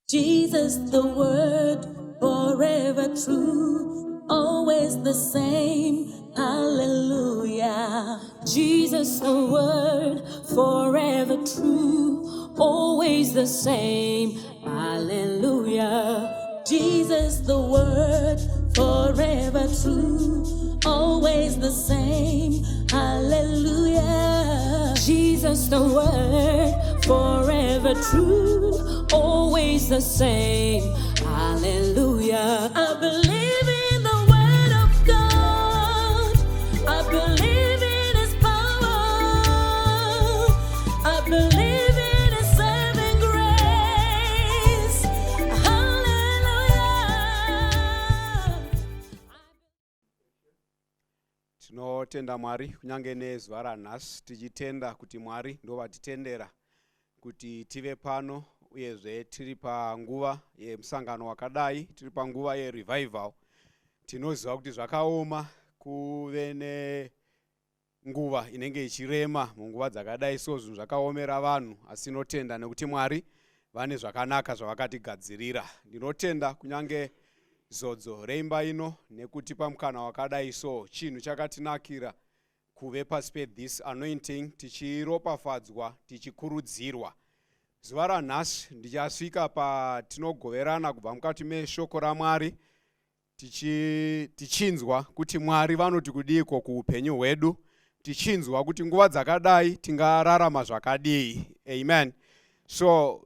Jesus, the word, forever true, always the same. Hallelujah. Jesus, the word, forever true, always the same. Hallelujah. Jesus, the word, forever true, always the same. Hallelujah. Jesus, the word, forever true, always the same. Hallelujah. I believe in the word of God. I believe in his power. I believe in his saving grace. Hallelujah. Tinotenda Mwari kunyange nezuva ranhasi tichitenda kuti Mwari ndovatitendera kuti tive pano uyezve tiri panguva yemusangano wakadai, tiri panguva yerevival. Tinoziva kuti zvakaoma kuve nenguva inenge ichirema munguva dzakadai, so zvinhu zvakaomera vanhu, asi tinotenda nekuti Mwari vane zvakanaka zvavakatigadzirira. Ndinotenda kunyange zodzo reimba ino nekutipa mukana wakadai, so chinhu chakatinakira kuve pasi pe-this anointing tichiropafadzwa, tichikurudzirwa. Zuva ranhasi ndichasvika patinogoverana kubva mukati meshoko raMwari tichinzwa kuti Mwari vanoti kudiko kuupenyu hwedu, tichinzwa kuti nguva dzakadai tingararama zvakadii. Amen. So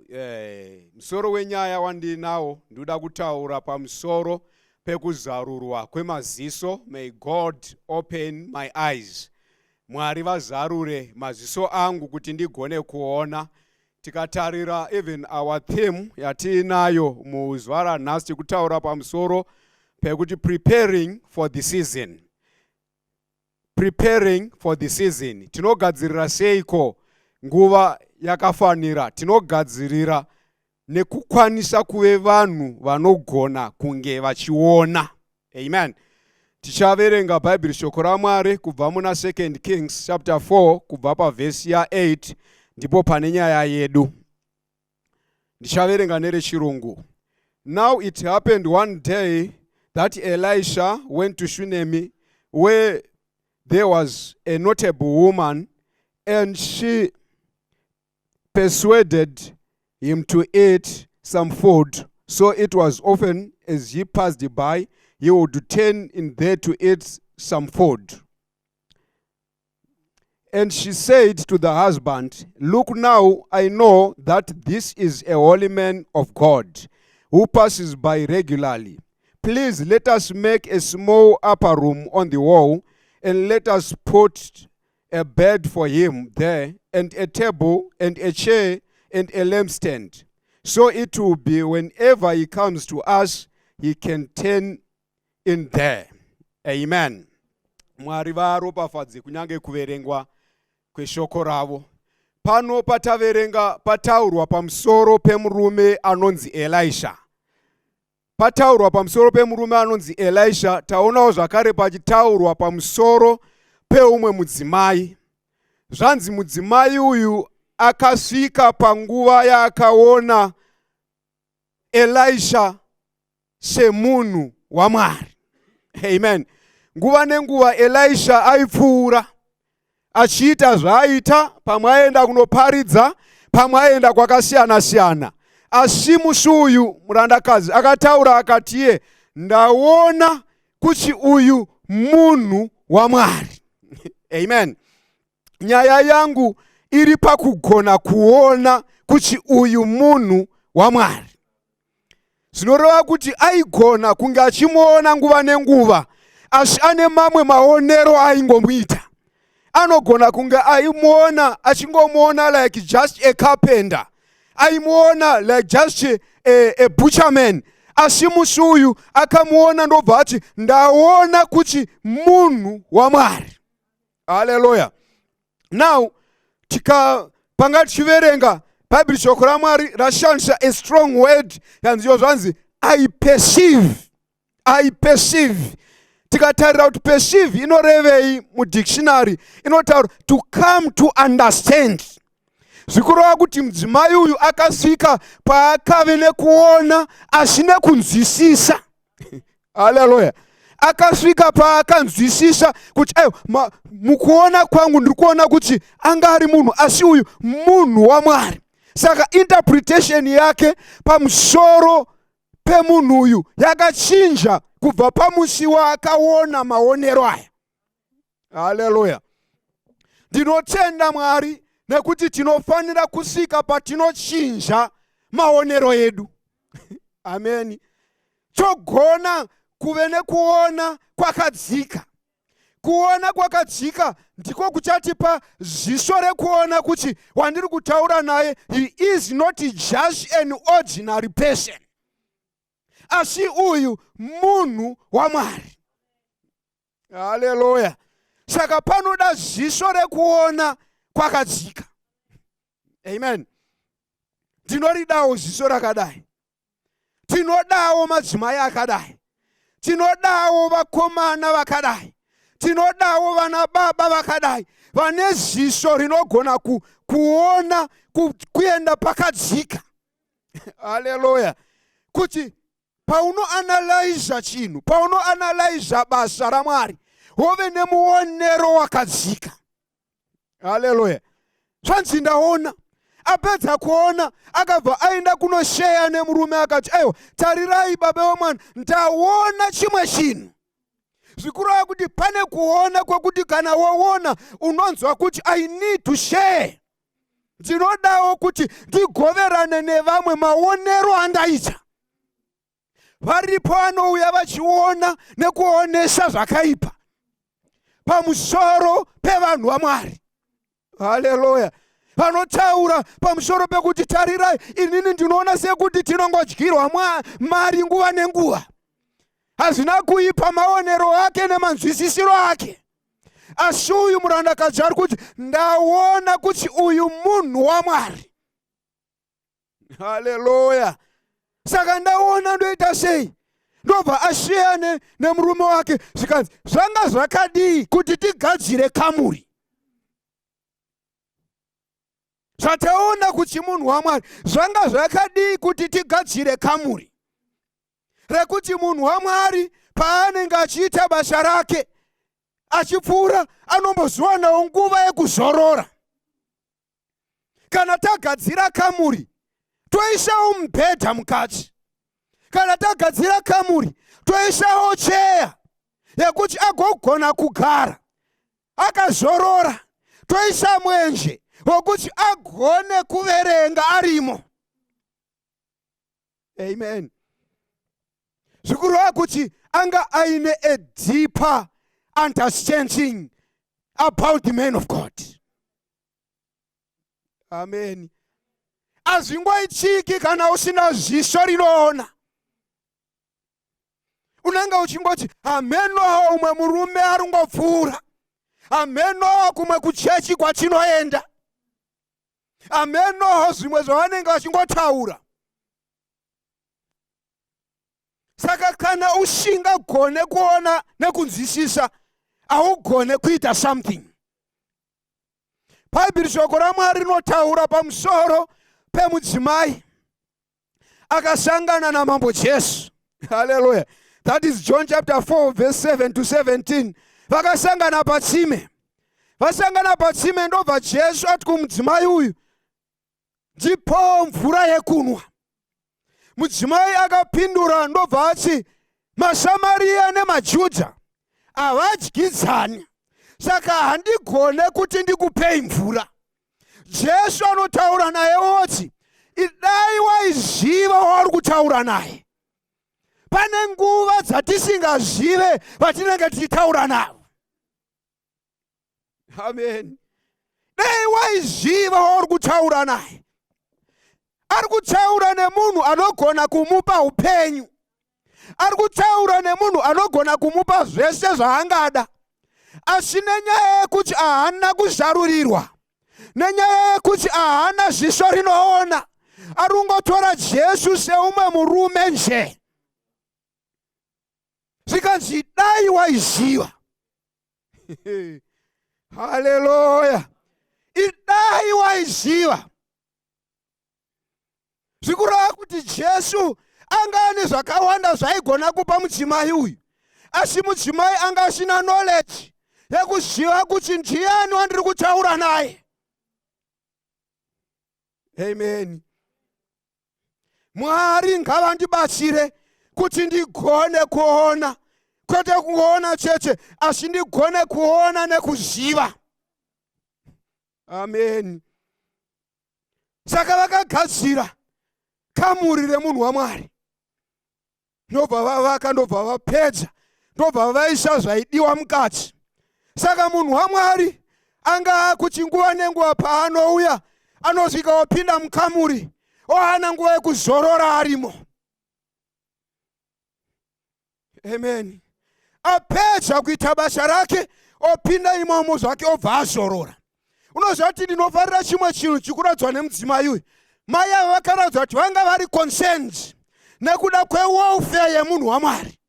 musoro wenyaya wandinawo ndoda kutaura pamusoro pekuzarurwa kwemaziso. May God open my eyes. Mwari vazarure maziso angu kuti ndigone kuona. Tikatarira even our theme yatinayo muzuva ranhasi tikutaura pamusoro pekuti preparing for the season. Preparing for the season. Tinogadzirira seiko nguva yakafanira? Tinogadzirira nekukwanisa kuve vanhu vanogona kunge vachiona. Amen. Tichaverenga Bible shoko raMwari kubva muna 2 Kings chapter 4 kubva pavhesi ya8 ndipo pane nyaya yedu. Ndichaverenga nerechirungu. Now it happened one day that Elisha went to Shunem, where there was a notable woman, and she persuaded him to eat some food. So it was often as he passed by, he would turn in there to eat some food. And she said to the husband, "Look now, I know that this is a holy man of God who passes by regularly. Please let us make a small upper room on the wall, and let us put a bed for him there, and a table, and a chair, and a lampstand. So it will be whenever he comes to us, he can turn in there." Amen. Mwari varopafadze kunyange kuverengwa kweshoko ravo. Pano pataverenga pataurwa pamusoro pemurume anonzi Elisha. Pataurwa pamusoro pemurume anonzi Elisha, taonawo zvakare pachitaurwa pamusoro peumwe mudzimai. Zvanzi mudzimai uyu akasvika panguva yaakaona Elisha semunhu waMwari. Amen. Nguva nenguva Elisha aipfuura achiita zvaaita, pamwe aenda kunoparidza, pamwe aenda kwakasiyana siyana. Asi musi uyu murandakadzi akataura akati, iye ndaona kuti uyu munhu waMwari. Amen. Nyaya yangu iri pakugona kuona kuti uyu munhu waMwari. Zvinoreva kuti aigona kunge achimuona nguva nenguva, asi ane mamwe maonero aingomuita. Anogona kunge aimuona achingomuona like just a carpenter, aimuona like just a butcherman. Asi musi uyu akamuona ndobva ati ndaona kuti munhu waMwari. Hallelujah. Now panga tichiverenga Bible shoko raMwari rashandisa a strong word yanziyo zvanzi I perceive. Tikatarira kuti perceive inorevei mudictionary, inotaura to come to understand. Zvikureva kuti mudzimai uyu akasvika paakave nekuona asine kunzwisisa. Haleluya. Akasvika paakanzwisisa kuti mukuona kwangu ndiri kuona kuti anga ari munhu asi uyu munhu waMwari. Saka interpretation yake pamusoro pemunhu uyu yakachinja kubva pamusi waakaona maonero aya. Haleluya. Ndinotenda Mwari nekuti tinofanira kusvika patinochinja maonero edu. Amen. Chogona kuve nekuona kwakadzika. Kuona kwakadzika ndiko kuchatipa ziso rekuona kuti wandiri kutaura naye, he is not just an ordinary person. Asi uyu munhu waMwari. Haleluya. Saka panoda ziso rekuona kwakadzika. Amen. Tinoridawo ziso rakadai. Tinodawo madzimai akadai. Tinodawo vakomana vakadai. Tinodawo vana baba vakadai. Vane ziso rinogona kuona kuenda pakadzika. Haleluya. Kuti pauno analyze chinhu, pauno analyze basa raMwari, wove nemuonero wakadzika. Haleluya. Zvanzi ndaona. Apedza kuona akabva aenda kunosheya nemurume akati, aiwa, tarirai baba vemwana, ndaona chimwe chinhu. Zvikureva kuti pane kuona kwekuti kana waona unonzwa kuti I need to share. Ndinodawo kuti ndigoverane nevamwe maonero andaita. Varipo vanouya vachiona nekuonesa zvakaipa pamusoro pevanhu vaMwari. Haleluya. Vanotaura pamusoro pekuti tarirai, inini ndinoona sekuti tinongodyirwa mari nguva nenguva. Hazvina kuipa maonero ake nemanzwisisiro ake. Asi uyu murandakadzi ari kuti ndaona kuti uyu munhu waMwari. Haleluya. Saka ndaona ndoita sei? Ndobva asiyane nemurume wake zvikanzi zvanga zvakadii kuti tigadzire kamuri. Zvataona kuti munhu waMwari zvanga zvakadii kuti tigadzire kamuri rekuti munhu waMwari paanenge achiita basa rake achipfuura anombozowana nguva yekuzorora. Kana tagadzira kamuri toisawo mubhedha mukati. Kana tagadzira kamuri toisawo cheya yekuti agogona kugara akazorora. Toisa mwenje wokuti agone kuverenga arimo. Amen. Zvikureva kuti anga aine a deeper understanding about the man of God. Amen. Hazvingoitiki kana usina ziso rinoona. Unenge uchingoti ameno umwe murume arungopfuura. Ameno kumwe kuchechi kwatinoenda. Ameno zvimwe zvavanenge vachingotaura. Saka kana usingagone kuona nekunzwisisa, haugone kuita something. Bhaibheri shoko raMwari rinotaura pamusoro pemudzimai akasangana namambo Jesu. Hallelujah. That is John chapter 4 verse 7 to 17. Vakasangana patsime. Vasangana patsime ndobva Jesu ati kumudzimai uyu, ndipo mvura yekunwa. Mudzimai akapindura ndobva ati, maSamaria nemaJudha havadyidzani, saka handigone kuti ndikupei mvura. Jesu anotaura naye oti, idai waiziva wauri kutaura naye. Pane nguva dzatisingazive vatinenge tichitaura navo. Amen. Dai waiziva wauri kutaura naye. Ari kutaura nemunhu anogona kumupa upenyu. Ari kutaura nemunhu anogona kumupa zvese zvaangada. Asi nenyaya yekuti haana kuzarurirwa, nenyaya yekuti haana ziso rinoona, ari kungotora Jesu seumwe murume nje. Zvikanzi dai waiziva. Haleluya. Idai waiziva Zvikureva kuti Jesu anga ane zvakawanda zvaigona kupa mudzimai uyu, asi mudzimai anga asina knowledge yekuziva kuti ndiani wandiri kutaura naye. Amen. Mwari ngavandibatsire kuti ndigone kuona, kwete kungoona chete, asi ndigone kuona nekuziva. Amen. Saka vakagadzira kamuri remunhu waMwari, ndobva vavaka, ndobva vapedza, ndobva vaisa zvaidiwa mukati. Saka munhu waMwari anga kuti nguva nenguva paanouya anosvika wapinda mukamuri, oana nguva yekuzorora arimo. Amen. Apedza kuita basa rake, opinda imomo zvake, obva azorora. Unozvati ndinofarira chimwe chinhu chikuradzwa nemudzimai uyu. Mai ava vakaradzwa kuti vanga vari concerned nekuda kwewelfare yemunhu waMwari.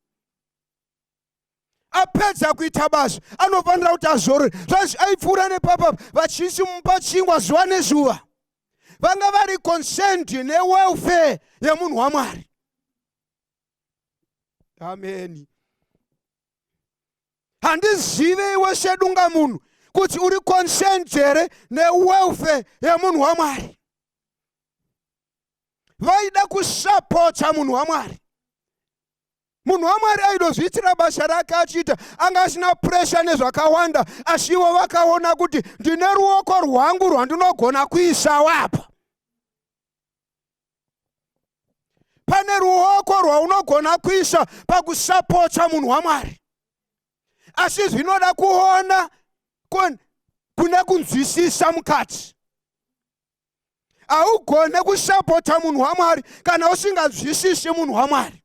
Apedza kuita basa, anofanira kuti azorore. Zvanzi aipfuura nepapa vachisimupa chingwa zuva nezuva. Vanga vari concerned newelfare yemunhu waMwari. Amen. Handizive iwe sedunga munhu kuti uri concerned here newelfare yemunhu waMwari. Vaida kusapota munhu waMwari. Munhu waMwari aidozviitira basa rake achiita, anga asina pressure nezvakawanda, asi ivo vakaona kuti ndine ruoko rwangu rwandinogona kuisa wapa. Pane ruoko rwaunogona kuisa pakusapota munhu waMwari. Asi zvinoda kuona kune kunzwisisa mukati. Haugone kusapota munhu waMwari kana usinganzwisisi munhu waMwari.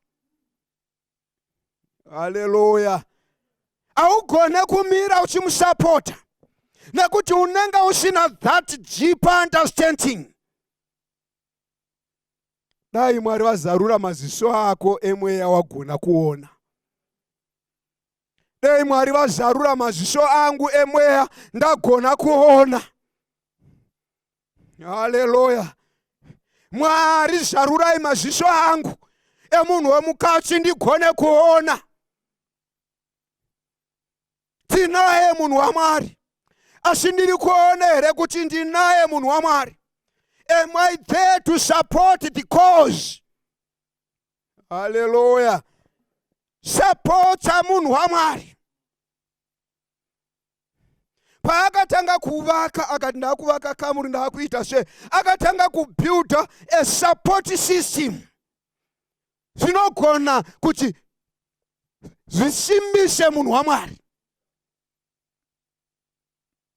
Haleluya. Haugone kumira uchimusapota nekuti unenge usina that deep understanding. Dai Mwari vazarura maziso ako emweya wagona kuona. Dai Mwari vazarura maziso angu emweya ndagona kuona. Haleluya. Mwari zarurai maziso angu emunhu wemukati ndigone kuona. Tinaye munhu waMwari, asi ndiri kuona here kuti ndinaye munhu waMwari? Am I there to support the cause? Hallelujah. Supporta munhu waMwari. Paakatanga kuvaka, akati ndakuvaka kamuri ndakuita se, akatanga kubuilda a support system. Zvinogona kuti zvisimbise munhu waMwari.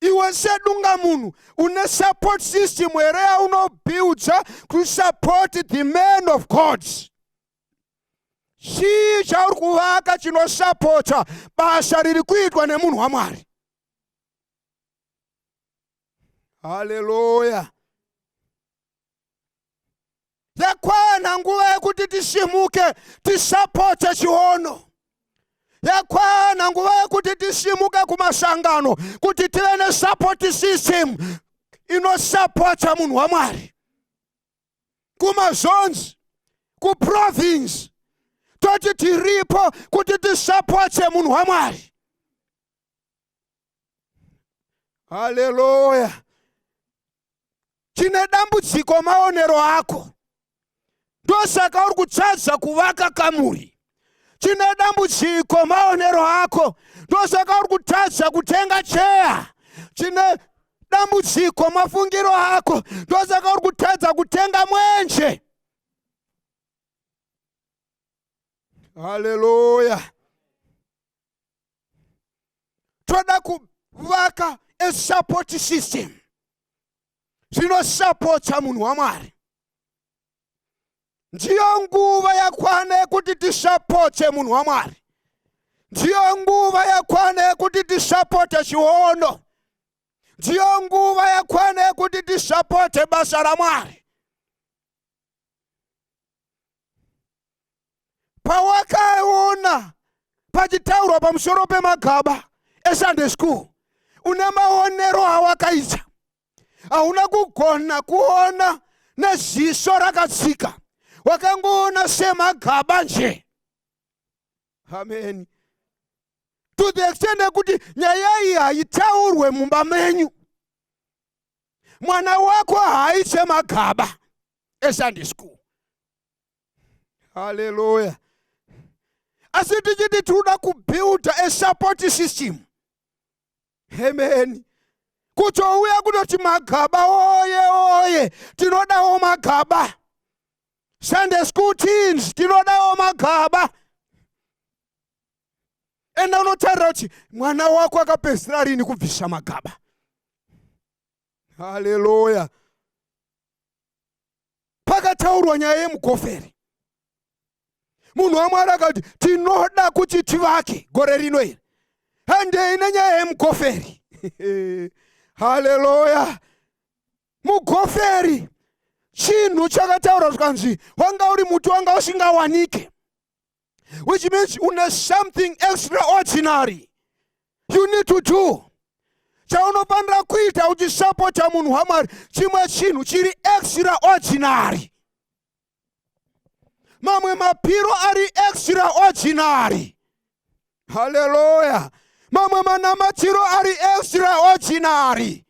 Iwe sedunga munhu une support system here yaunobuilda to support the men of God. Chii chauri kuvaka chinosapota basa riri kuitwa nemunhu waMwari. Haleluya. Yakwana nguva yekuti tisimuke tisapote chiono. Yakwana nguva yekuti tisimuke kumasangano kuti tive ne support system inosapota munhu waMwari. Kumazonzi, kuprovince, toti tiripo kuti tisapote munhu waMwari. Haleluya. Chine dambudziko maonero ako. Ndosaka uri kutadza kuvaka kamuri. Chine dambudziko maonero ako. Ndosaka uri kutadza kutenga cheya. Chine dambudziko mafungiro ako. Ndosaka uri kutadza kutenga mwenje. Haleluya. Toda kuvaka a support system. Zvinosapota munhu waMwari. Ndiyo nguva yakwana yekuti tisapote munhu waMwari. Ndiyo nguva yakwana yekuti tisapote chiono. Ndiyo nguva yakwana yekuti tisapote basa la Mwari. Pawakaona pachitaurwa pamusoro pemagaba eSunday school, une maonero awakaita. Hauna kugona kuona neziso rakatsika, wakangoona semagaba nje. Amen. To the extent kuti nyaya iyi haitaurwe mumba menyu. Mwana wako haiche magaba eSunday school. Hallelujah. Asi tichiti tinoda kubuilda a support system. Amen. Kutouya kutoti magaba oye tinodawo magaba. Sunday school teens tinodawo magaba. Enda unotarira kuti mwana wako akapedzisira rini kubvisa magaba. Hallelujah. Pakataurwa nyaya yemugoferi. Munhu waMwari akati tinoda kuti tivake gore rino iri. Hande ine nyaya yemugoferi. Hallelujah. Mugoferi chinhu chakataurwa zvikanzi wanga uri muti wanga usingawanike. Which means une something extraordinary you need to do. Chaunofanira kuita uchisapota munhu waMwari chimwe chinhu chiri extraordinary. Mamwe mapiro ari extraordinary. Hallelujah. Mamwe manamatiro ari extraordinary.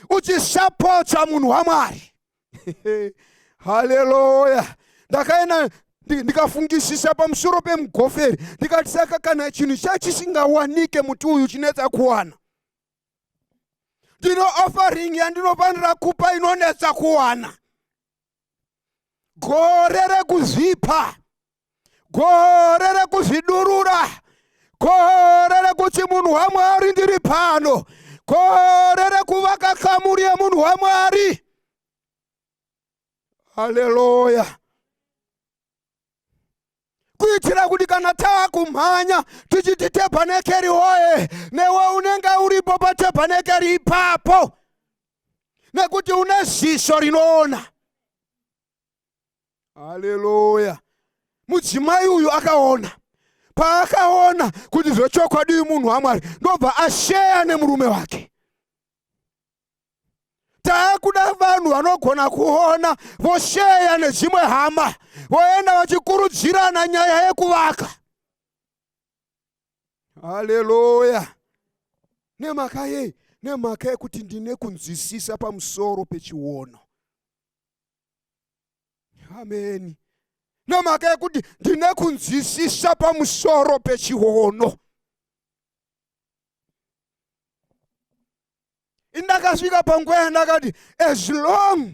Uchisapota munhu waMwari. Hallelujah. Ndakaenda ndikafungisisa pamusoro pemugoferi ndikati saka kana chinhu chachisingawanike muti uyu chinetsa kuwana, ndino offering yandinofanira kupa inonetsa kuwana. Gore rekuzvipa, gore rekuzvidurura, gore rekuti munhu waMwari ndiri pano, gore rekuvaka kamuri yemunhu waMwari. Hallelujah. Kuitira kuti kana taakumhanya tichiti tebhanekeri hoye, newe unenge uripo patebhanekeri ipapo, nekuti une ziso rinoona. Hallelujah. Mudzimai uyu akaona. Paakaona kuti zvechokwadi uyu munhu waMwari, ndobva asheya nemurume wake. Taakuda vanhu vanogona kuona vosheya nedzimwe hama, voenda vachikurudzirana nyaya yekuvaka. Hallelujah. Nemhaka yekuti ndine kunzwisisa pamusoro pechiono. Amen. Nemhaka yekuti ndine kunzwisisa pamusoro pechiono. Indakasvika panguva ndakati as long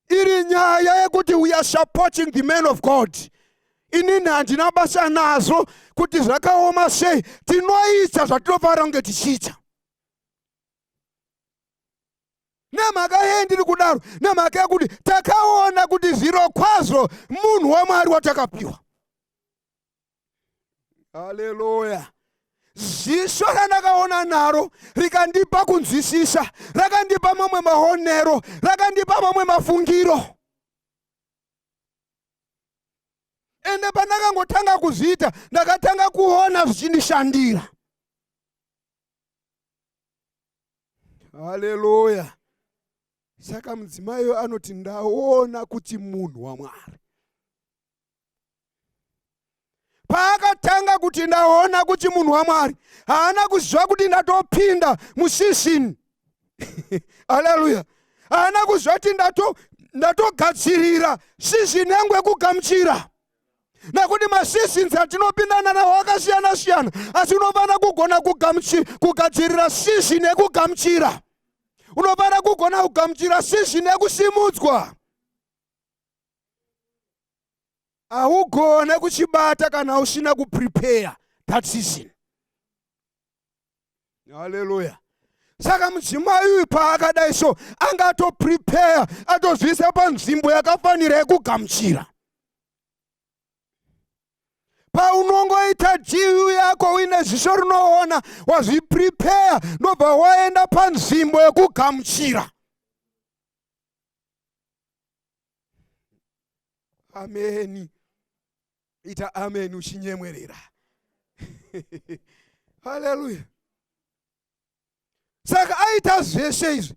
iri nyaya yekuti we are supporting the man of God, inini handina basa nazo kuti zvakaoma sei, tinoita zvatinofanira kunge tichiita. Nemhaka yendiri kudaro, nemhaka yekuti takaona kuti zviro kwazvo munhu waMwari watakapiwa. Hallelujah. Ziso randakaona naro rikandipa kunzwisisa, rakandipa mamwe maonero, rakandipa mamwe mafungiro. Ende pandakangotanga kuzviita, ndakatanga kuona zvichindishandira. Hallelujah. Saka mudzimai anoti ndaona kuti munhu waMwari. Paakatanga kuti ndaona kuti munhu waMwari, haana kuziva kuti ndatopinda musizini. Hallelujah. Haana kuziva kuti ndatogadzirira sizini yangu yekugamuchira. Nekuti masizini atinopindana nawo akasiyana siyana, asi unofanira kugona kugadzirira sizini yekugamuchira. Unofanira kugona kugamuchira sizini yekusimudzwa. Haugone kuchibata kana usina kuprepare that season. Hallelujah. Saka mudzimai uyu paakadai so angatoprepare, atozvisa panzvimbo yakafanira yekugamuchira. Paunongoita jiu yako uine ziso rinoona, wazviprepare, ndobva waenda panzvimbo yekugamuchira. Amen. Ita amen uchinyemwerera. Hallelujah. Saka aita zveshe izvi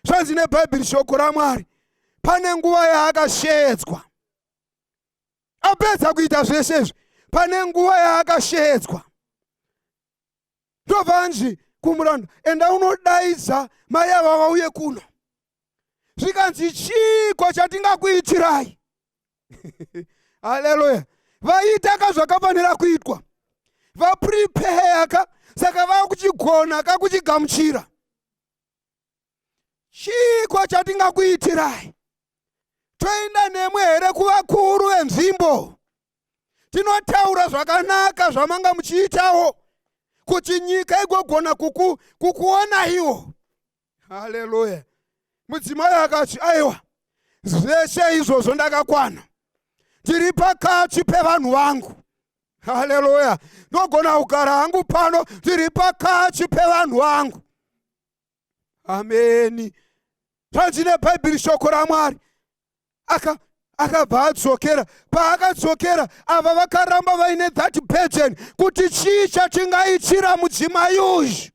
zvanzi neBhaibheri shoko raMwari. pane nguva yaakashedzwa. Apedza kuita zvese izvi, pane nguva yaakashedzwa. Ndobvanzi kumuranda, enda unodaidza mai ava vauye kuno. Zvikanzi chiko chatingakuitirai. Haleluya. Vaita zvakafanira kuitwa. Vaprepare ka, saka vakuchigona kakuchigamuchira. Chiko chatingakuitirai. Toenda nemwe here kuvakuru venzvimbo. Tinotaura zvakanaka zvamanga muchiitawo kuti nyika igogona kukuona iwo. Haleluya. Mudzimai akati, aiwa, zveshe izvozvo ndakakwana. Tiri pakati pevanhu vangu. Haleluya. Ndogona kugara hangu pano, tiri pakati pevanhu vangu. Ameni. Zvanzi neBhaibheri shoko raMwari. Akabva adzokera. Paakadzokera, ava vakaramba vaine that burden kuti chii chatingaitira mudzimai uyu.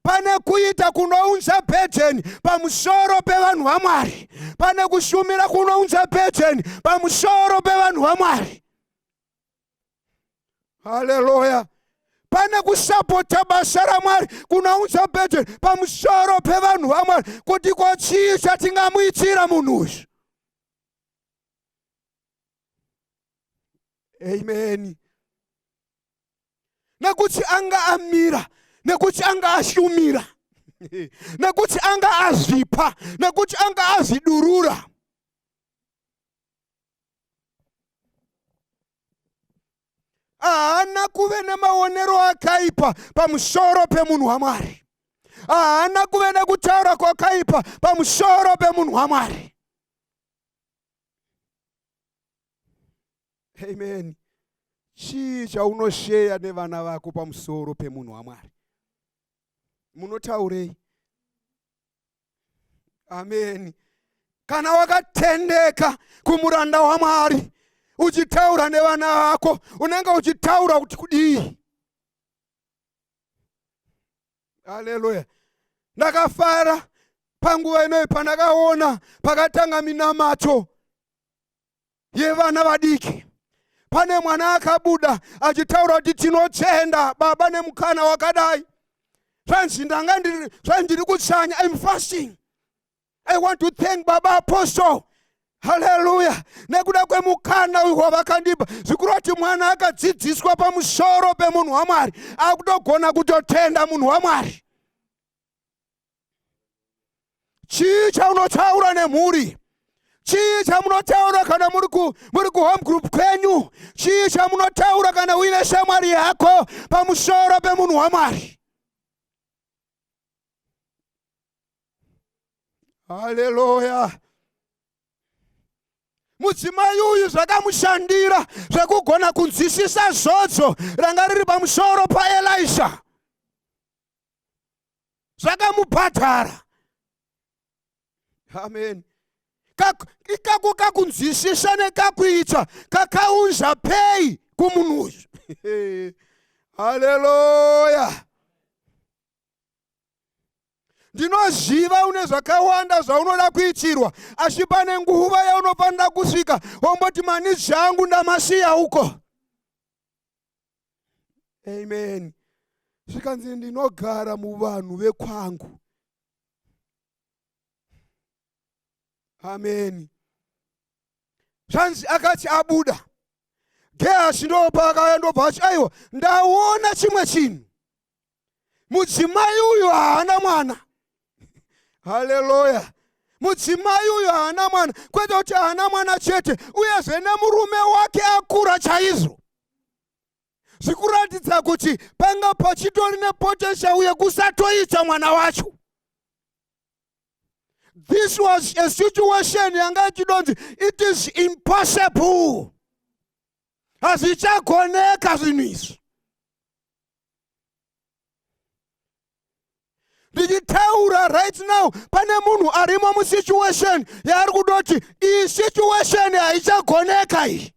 Pane kuita kunounza burden pamusoro pevanhu vaMwari. Pane kushumira kunounza burden pamusoro pevanhu vaMwari. Haleluya. Pane kusapota basa raMwari kunounza burden pamusoro pevanhu vaMwari kuti chii chatingamuitira munhu uyu. Amen. Nekuti anga amira, nekuti anga ashumira, nekuti anga azvipa, nekuti anga azvidurura. Haana kuve nemaonero akaipa pamusoro pemunhu waMwari. Haana kuve nekutaura kwakaipa pamusoro pemunhu waMwari. Amen. Chii chaunosheya nevana vako pamusoro pemunhu waMwari? Munotaurei? Amen. Kana wakatendeka kumuranda waMwari, uchitaura nevana vako, unenge uchitaura kuti kudii? Haleluya. Ndakafara panguva inoyi pandakaona pakatanga minamato yevana vadiki. Pane mwana akabuda achitaura kuti tinotenda baba nemukana wakadai. Zvanzi ndiri kutsanya, I'm fasting. I want to thank Baba Apostle. Hallelujah. Nekuda kwemukana uyu wavakandipa. Zikurati mwana akadzidziswa pamusoro pemunhu waMwari, akutogona kutotenda munhu waMwari. Chii chaunotaura nemhuri? Chii chamunotaura kana muri ku home group kwenyu? Chii chamunotaura kana uine shamwari yako pamusoro pemunhu waMwari? Haleluya. Mudzimai uyu zvakamushandira zvekugona kunzwisisa zodzo ranga riri pamusoro paElisha. Zvakamubhadhara. Amen. Ikaku kakunzwisisa nekakuita kakaunza pei kumunhu uyu. Haleluya. Ndinoziva une zvakawanda zvaunoda kuitirwa, asi pane nguva yaunofanira kusvika womboti mani zvangu ndamasiya uko. Amen. Zvikanzi ndinogara muvanhu vekwangu. Amen. Zvanzi akati abuda, Gehazi ndopakayandobva achi, aiwa, ndaona chimwe chinhu. Mudzimai uyu haana mwana. Haleluya. Mudzimai uyu haana mwana, kwete kuti haana mwana chete, uyezve nemurume wake akura chaizvo. Zvikuratidza kuti panga pachitori nepotential yekusatoita mwana wacho. This was a situation yanga ichidonzi it is impossible. Hazvichagoneka zvinhu izvi. Ndichitaura right now, pane munhu arimo musituation yaari kudoti iyi situation haichagoneka iyi.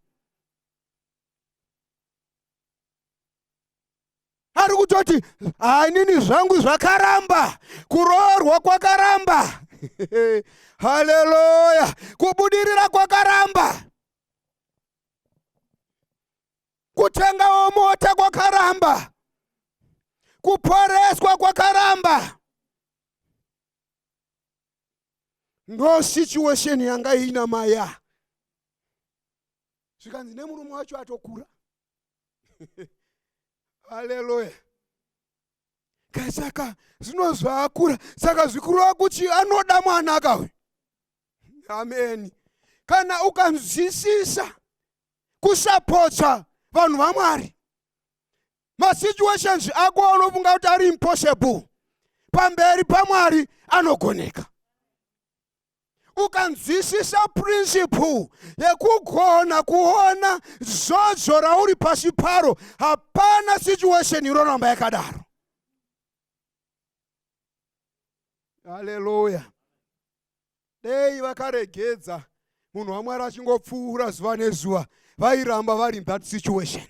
Ari kutoti inini zvangu zvakaramba, kuroorwa kwakaramba. Haleluya. Kubudirira kwakaramba. Kutengawo mota kwakaramba. Kuporeswa kwakaramba. No situation yanga ina maya. Zvikanzi nemurume wacho atokura. Haleluya. Kasaka zvinozva akura, saka zvikuru kuti anoda mwana akawe. Amen. Kana ukanzwisisa kusapotsa vanhu vaMwari, ma situations ako anofunga kuti ari impossible, pamberi paMwari anogoneka. Ukanzwisisa principle yekugona kuona zodzo rauri pasi paro, hapana situation inoramba yakadaro. Haleluya. Dei vakaregedza munhu waMwari achingopfuura zuva nezuva, vairamba vari in that situation.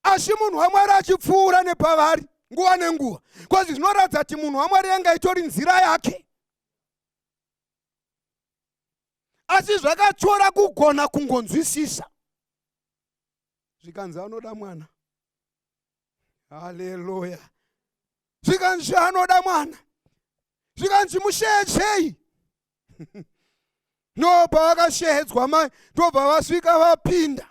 Asi munhu waMwari achipfuura nepavari nguva nenguva, because zvinoratidza kuti munhu waMwari anga itori nzira yake. Asi zvakatora kugona kungonzwisisa. Zvikanzi anoda mwana. Haleluya. Zvikanzi anoda mwana. Zvikanzi mushehedzei. Ndobva vakashehedzwa mai, ndobva vasvika vapinda.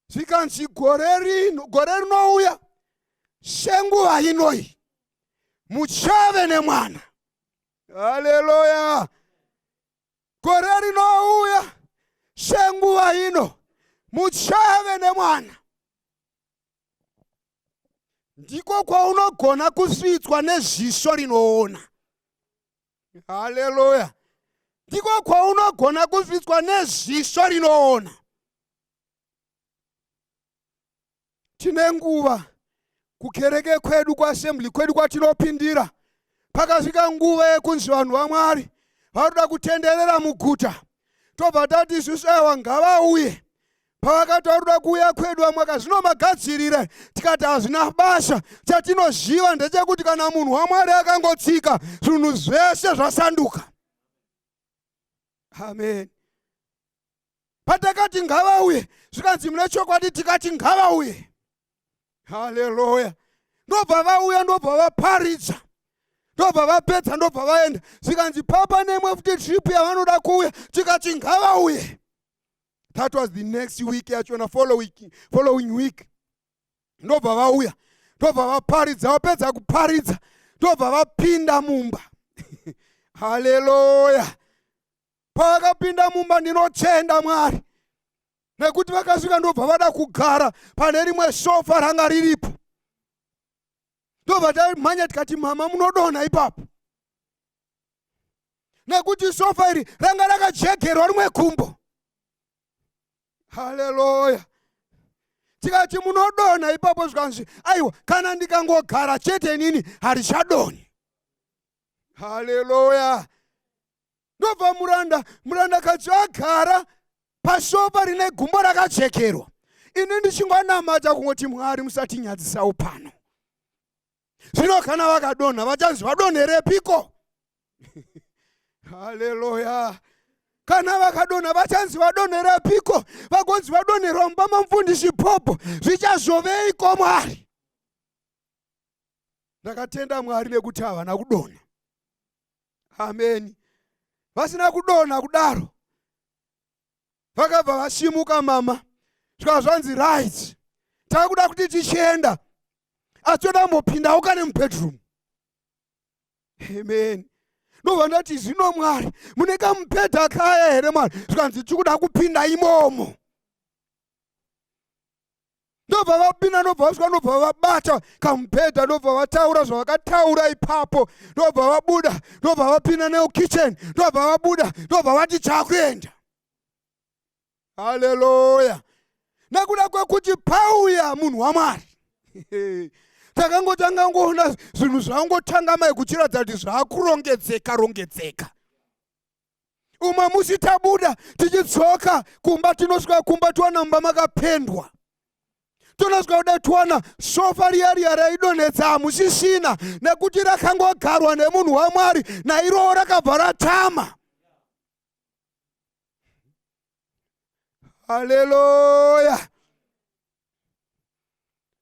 Zvikanzi gore rinouya, senguva inoi, muchave nemwana. Haleluya. Gore rinouya, senguva ino, muchave nemwana. Ndiko kwaunogona kusvitswa nezviso rinoona. Haleluya. Ndiko kwaunogona kusvitswa nezviso rinoona. Tine nguva kukereke kwedu, kuassembly kwedu kwatinopindira, pakasvika nguva yekunzi vanhu vaMwari varuda kutenderera muguta, tobva tati isusu aiwa ngavauye. Pavakati varuda kuuya kwedu, vamwe zvinombagadzirira, tikati hazvina basa. Chatinoziva ndechekuti kana munhu waMwari akangotsika, zvinhu zvese zvasanduka. Amen. Patakati ngavauye, zvikanzi mune chokwadi tikati ngavauye. Haleluya. Ndobva vauya, ndobva vaparidza, ndobva vapedza, ndobva vaenda. Zvikanzi papa nemwe futi trip yavanoda kuuya, tikati ngavauye. That was the next week, yachona following week. Ndobva vauya, ndobva vaparidza, vapedza kuparidza, ndobva vapinda mumba. Haleluya. Pavakapinda mumba ndinotenda Mwari, nekuti vakasvika ndobva vada kugara pane rimwe sofa ranga riripo. Ndobva tamhanya tikati mama munodonha ipapo, nekuti sofa iri ranga rakajegerwa rimwe kumbo. Haleluya. Tikati munodonha ipapo, zvikanzi aiwa kana ndikangogara chete nini harichadoni. Haleluya. Ndobva muranda kati agara pasofa rine gumbo rakajekerwa. Ini ndichingonamata kungoti Mwari musatinyadzisa pano. Zvino kana vakadonha vachanzi vadonherepiko? Haleluya. Kana vakadonha vachanzi vadonherepiko? Vagonzi vadonherwa mumba mamufundisi Popo, zvichazoveiko Mwari? Ndakatenda Mwari nekuti havana kudonha. Amen. Vasina kudonha kudaro, vakabva vasimuka mama, zvika zvanzi right, takuda kuti tichienda, asi toda mbopindawo kane mubedroom. Amen. Ndobva ndati zvino Mwari mune kamubhedha kaya here Mwari? Zvikanzi tikuda kupinda imomo. Ndobva vapinda, ndobva vasvika, ndobva vabata kamubhedha, ndobva vataura zvavakataura ipapo, ndobva vabuda, ndobva vapinda nekitchen, ndobva vabuda, ndobva vati takuenda. Haleluya. Nekuda kwekuti pauya munhu waMwari, takangotanga ngoona zvinhu zvangotanga kuchiratidza kuti zvakurongedzeka. Uma musi tabuda tichidzoka kumba, tinosvika kumba tiwana mumba makapendwa. Tonozwa kuda tuwana sofa riya raidonhedza hamusisina nekuti rakangogarwa nemunhu waMwari nairo rakabva ratama. Haleluya.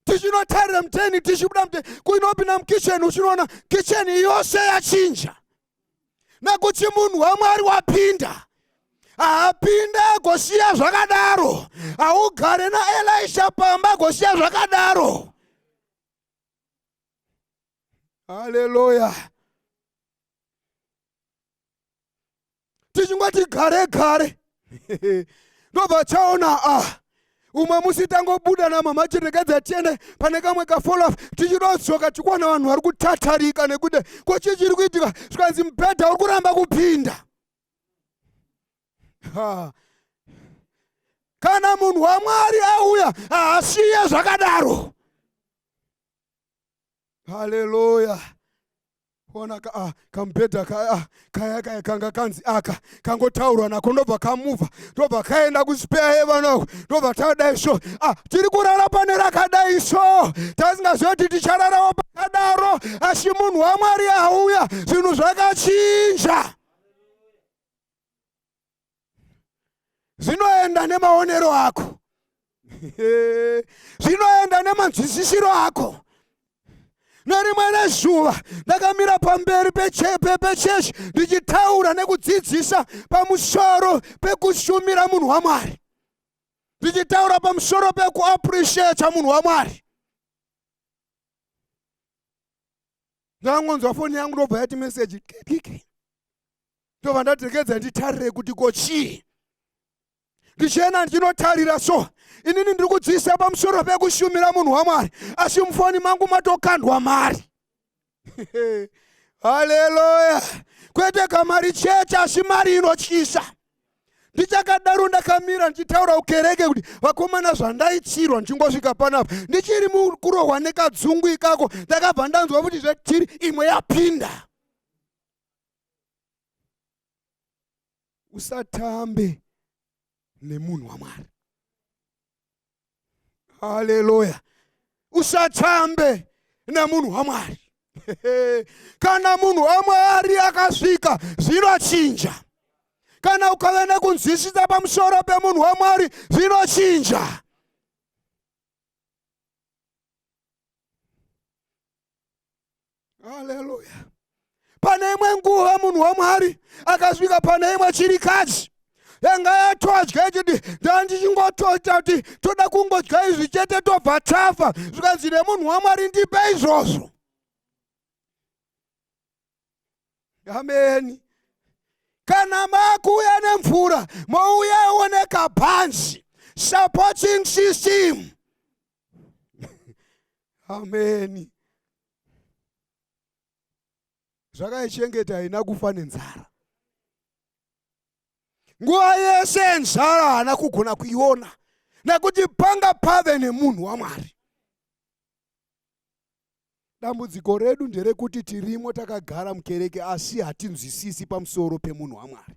Tichinotarira muteni tichibuda muteni kuinopinda mukicheni uchinoona kicheni yose yachinja nekuti munhu waMwari wapinda. Haapinde agosiya zvakadaro. Haugare naElisha pamba agosiya zvakadaro. Haleluya. Tichingoti gare ndobva chaona umwe musi tangobuda namama chirekedza tiende pane kamwe kafollow up tichidodzoka tikuona vanhu vari kutatarika nekuti kochichiri kuitika zvikanzi mubhedha uri kuramba kupinda. Kana munhu waMwari auya haasiye zvakadaro. Haleluya. Ona kamubhedha kaya kanga kanzi aka kangotaurwa nako ndobva kamuvha ndobva kaenda kuspare heaven uko ndobva tadai so tiri kurara pane rakadai so tasingazivi kuti tichararawo pakadaro. Asi munhu waMwari auya zvinhu zvakachinja. Zvinoenda nemaonero ako. Zvinoenda nemanzwisisiro ako. Nerimwe zuva ndakamira pamberi pechechi ndichitaura nekudzidzisa pamusoro pekushumira munhu waMwari. Ndichitaura pamusoro pekuappreciate munhu waMwari. Ndangonzwa foni yangu ndobva yati message kiki. Ndobva ndatekedza nditarire kuti kochii. Ndichena ndinotarira so inini ndiri kudzidzisa pamusoro pekushumira munhu waMwari asi mufoni mangu matokandwa mari. Haleluya. Kwete kamari cheche asi mari inotyisa. Ndichakadaro ndakamira ndichitaura kukereke kuti vakomana zvandaichirwa ndingosvika panapa ndichiri mukurohwa nekadzungu ikako ndakabva ndanzwa kuti zvetiri imwe yapinda. Usatambe nemunhu waMwari. Haleluya. Usatambe nemunhu waMwari. Kana munhu waMwari akasvika zvinochinja. Kana ukave nekunzwisisa pamusoro pemunhu waMwari zvinochinja. Haleluya. Pane imwe nguva munhu waMwari akasvika pane imwe chirikadzi yanga yatodya ichiti ndandichingotota kuti toda kungodya izvi chete tobva tafa. Zvikanzi nemunhu waMwari ndipe izvozvo. Amen. Kana makuya nemvura mouya oneka bhanzi supporting system. Amen. Zvakaichengeta haina kufa nenzara. Nguva yese nzara haana kugona kuiona nekuti panga pave nemunhu waMwari. Dambudziko redu nderekuti tirimo takagara mukereke asi hatinzwisisi pamusoro pemunhu waMwari.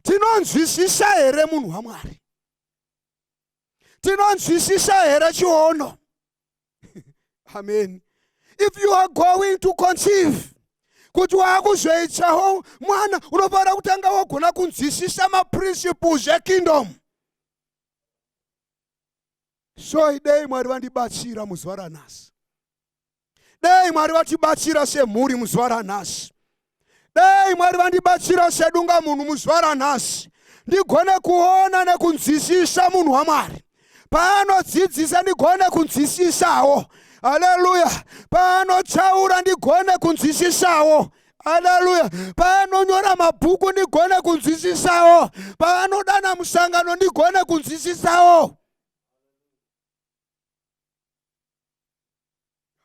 Tinonzwisisa here munhu waMwari? Tinonzwisisa here chiono? Amen. If you are going to conceive kuti wakuzoitawo mwana unofanira kutanga wagona kunzwisisa maprinciples ekingdom. So idei Mwari vandibatsira muzuva ranhasi. Dei Mwari vatibatsira semhuri muzuva ranhasi. Dei Mwari vandibatsira sedunga munhu muzuva ranhasi. Ndigone kuona nekunzwisisa munhu waMwari. Paanodzidzisa ndigone kunzwisisawo. Haleluya. Paanotaura ndigone kunzwisisawo. Haleluya. Paanonyora mabhuku ndigone kunzwisisawo. Paanodana musangano ndigone kunzwisisawo.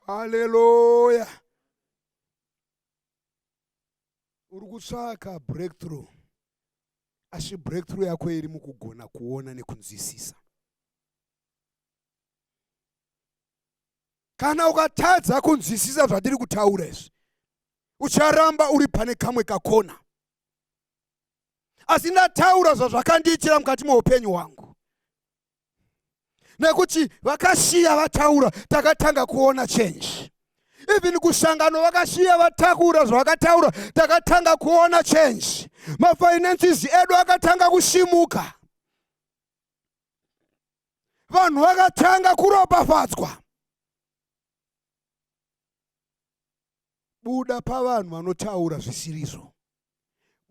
Haleluya. Uri kutsvaka breakthrough. Asi breakthrough yako iri mukugona kuona nekunzwisisa. Kana ukatadza kunzwisisa zvatiri kutaura izvi, ucharamba uri pane kamwe kakona. Asi ndataura zvazvakandiitira mukati meupenyu hwangu. nekuti vakasiya vataura takatanga kuona change. Even kusangano vakasiya vatakura zvavakataura takatanga kuona change. Mafinances edu akatanga kusimuka. Vanhu vakatanga kuropafadzwa. Buda pavanhu vanotaura zvisirizo.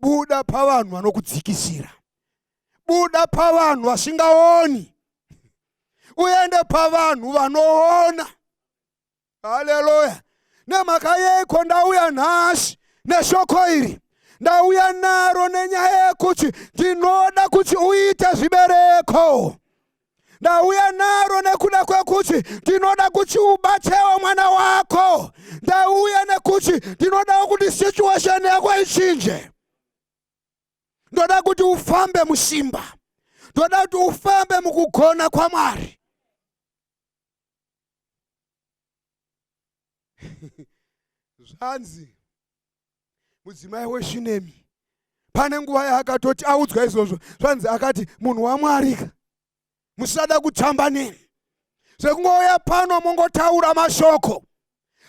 Buda pavanhu vanokudzikisira. Buda pavanhu vasingaoni. Uende pavanhu vanoona. Haleluya. Nemhaka yeko ndauya nhasi neshoko iri. Ndauya naro nenyaya yekuti ndinoda kuti uite zvibereko. Ndauya naro nekuda kwekuti ndinoda kuti ubatewo mwana wako. Ndauya nekuti ndinoda kuti situation yako ichinje. Ndoda kuti ufambe musimba. Ndoda kuti ufambe mukugona kwaMwari. Zvanzi mudzimai weShunemi pane nguva yaakatoti audzwa izvozvo, zvanzi akati munhu waMwari musada kutamba neni. Sekungouya pano mongotaura mashoko.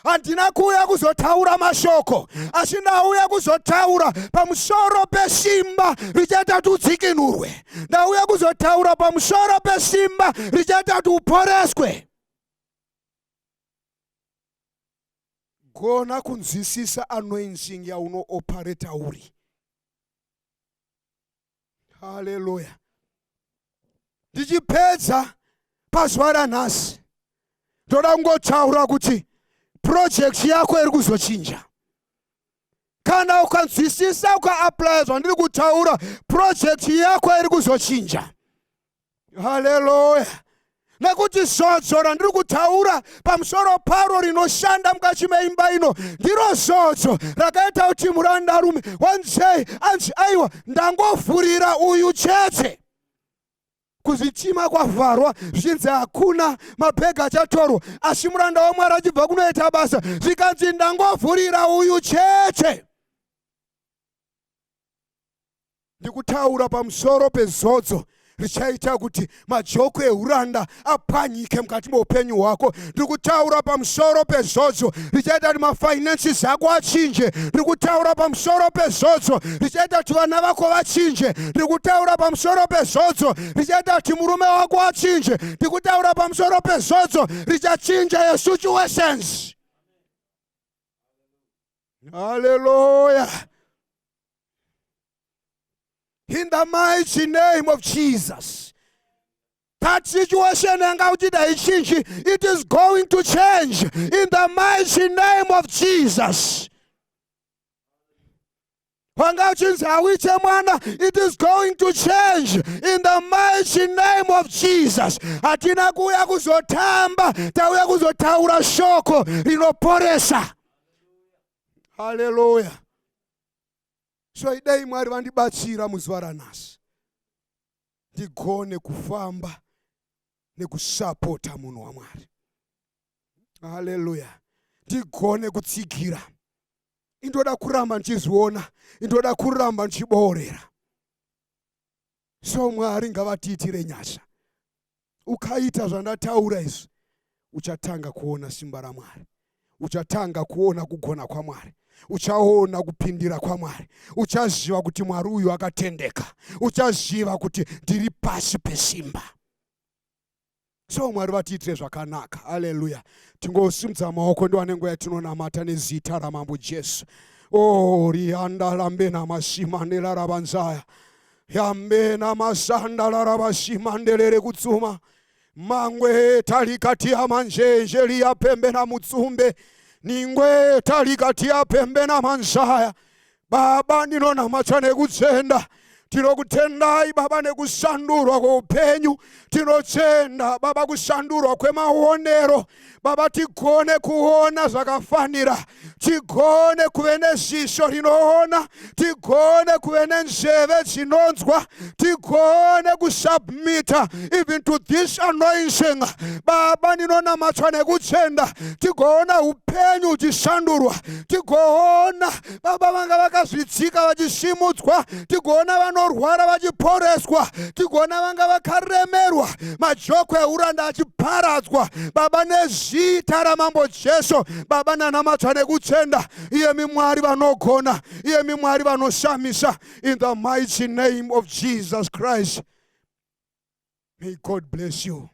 Handina kuuya kuzotaura mashoko, asi ndauya kuzotaura pamusoro pesimba richaita kuti udzikinurwe. Ndauya kuzotaura pamusoro pesimba richaita kuti uporeswe. Gona kunzwisisa anointing yauno operate uri. Haleluya. Ndichipedza pazuva ranhasi ndoda kungotaura kuti project yako iri kuzochinja. Kana ukanzwisisa ukaapply zvandiri kutaura, project yako iri kuzochinja. Haleluya. Nekuti zodzo randiri kutaura pamusoro paro rinoshanda mukati meimba ino ndiro zodzo rakaita kuti murandarume wanzei anzi aiwa ndangovhurira uyu chete. Kuzitima kwavharwa zvichinzi hakuna mabhegi achatorwa, asi muranda waMwari achibva kunoita basa zvikanzi ndangovhurira uyu chete. Ndikutaura pamusoro pezodzo richaita kuti majoko ehuranda apwanyike mukati meupenyu hwako. Ndiri kutaura pamusoro pezodzo richaita kuti mafinances ako achinje. Ndiri kutaura pamusoro pezodzo richaita kuti vana vako vachinje. Ndiri kutaura pamusoro pezodzo richaita kuti murume wako achinje. Ndiri kutaura pamusoro pezodzo richachinja your situations. Hallelujah. In the mighty name of Jesus. That situation it is going to change in the mighty name of Jesus. It is going to change in the mighty name of Jesus. Hatina kuya kuzotamba, tauya kuzotaura shoko rinoporesa. Hallelujah. So idai Mwari vandibatsira muzuva ranhasi ndigone kufamba nekusapota munhu waMwari. Haleluya. Ndigone kutsigira. Indoda kuramba ndichizviona, indoda kuramba ndichiboorera. So Mwari ngavatiitire nyasha. Ukaita zvandataura izvi, uchatanga kuona simba raMwari. Uchatanga kuona kugona kwaMwari. Uchaona kupindira kwaMwari. Uchaziva kuti Mwari uyu akatendeka. Uchaziva kuti ndiri pasi pesimba. So Mwari vatiitire zvakanaka. Haleluya. Tingosimudza maoko ndowanenguva yatinonamata nezita raMambo Jesu. Oh, rianda lambe namashimandela ravanzaya. Yambe namasanda larabashimandelere kutsuma. Mangwe talikati ya manjenje liyapembe na mutsumbe. Ningwe talikati ya pembe na manzaya. Baba ndinonamata nekutsenda. Tinokutendai Baba nekusandurwa kweupenyu. Tinotenda Baba kusandurwa kwemaonero. Baba, tigone kuona zvakafanira, tigone kuve nezisho rinoona, tigone kuve nenzeve dzinonzwa, tigone kusubmita even to this anointing. Baba, ndinonamatwa nekutenda, tigoona upenyu uchishandurwa, tigoona Baba vanga vakazvidzika vachisimudzwa, tigoona vanorwara vachiporeswa, tigoona vanga vakaremerwa, majoko euranda achiparadzwa. Baba, nezita ramambo Jesu, Baba, ndanamatwa nekutenda, iyemi Mwari vanogona, iyemi Mwari vanoshamisa, in the mighty name of Jesus Christ. May God bless you.